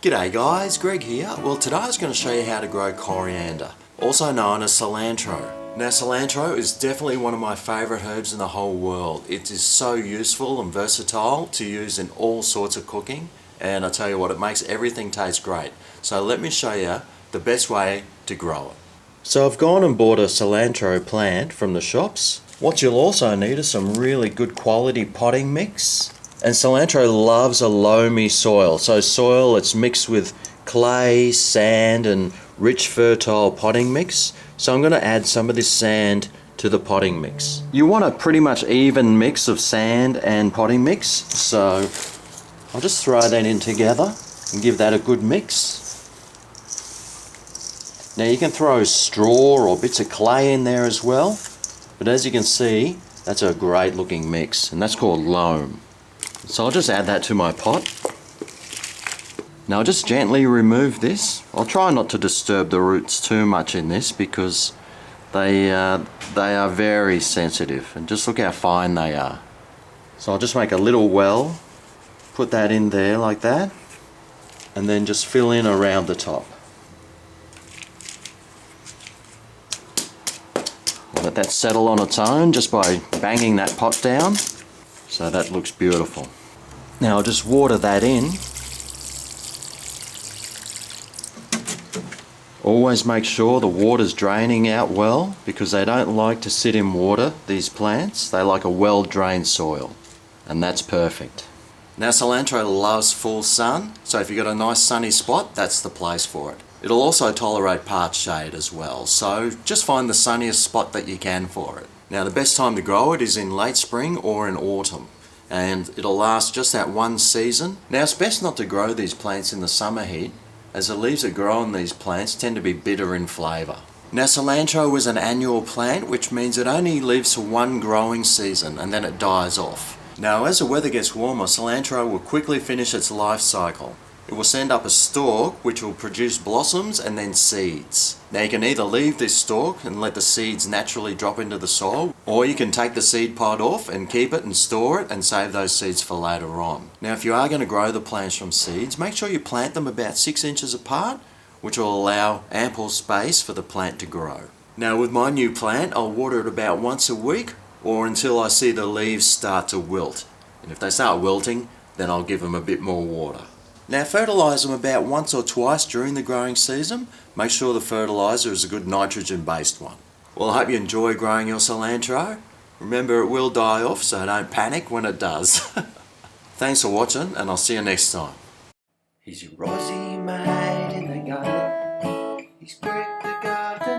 G'day guys, Greg here. Well, today I was going to show you how to grow coriander, also known as cilantro. Now cilantro is definitely one of my favourite herbs in the whole world. It is so useful and versatile to use in all sorts of cooking, and I tell you what, it makes everything taste great. So let me show you the best way to grow it. So I've gone and bought a cilantro plant from the shops. What you'll also need is some really good quality potting mix. And cilantro loves a loamy soil, so soil that's mixed with clay, sand and rich fertile potting mix. So I'm going to add some of this sand to the potting mix. You want a pretty much even mix of sand and potting mix, so I'll just throw that in together and give that a good mix. Now you can throw straw or bits of clay in there as well, but as you can see, that's a great looking mix, and that's called loam. So I'll just add that to my pot. Now I'll just gently remove this. I'll try not to disturb the roots too much in this because they are very sensitive, and just look how fine they are. So I'll just make a little well, put that in there like that, and then just fill in around the top. I'll let that settle on its own just by banging that pot down. So that looks beautiful. Now I'll just water that in. Always make sure the water's draining out well, because they don't like to sit in water, these plants. They like a well-drained soil, and that's perfect. Now cilantro loves full sun, so if you've got a nice sunny spot, that's the place for it. It'll also tolerate part shade as well, so just find the sunniest spot that you can for it. Now the best time to grow it is in late spring or in autumn, and it'll last just that one season. Now it's best not to grow these plants in the summer heat, as the leaves that grow on these plants tend to be bitter in flavour. Now cilantro is an annual plant, which means it only lives for one growing season and then it dies off. Now as the weather gets warmer, cilantro will quickly finish its life cycle. It will send up a stalk which will produce blossoms and then seeds. Now you can either leave this stalk and let the seeds naturally drop into the soil, or you can take the seed pod off and keep it and store it and save those seeds for later on. Now if you are going to grow the plants from seeds, make sure you plant them about 6 inches apart, which will allow ample space for the plant to grow. Now with my new plant, I'll water it about once a week or until I see the leaves start to wilt. And if they start wilting, then I'll give them a bit more water. Now fertilise them about once or twice during the growing season. Make sure the fertiliser is a good nitrogen based one. Well, I hope you enjoy growing your cilantro. Remember, it will die off, so don't panic when it does. Thanks for watching, and I'll see you next time. He's your rosy mate in the garden. He's Greg the gardener.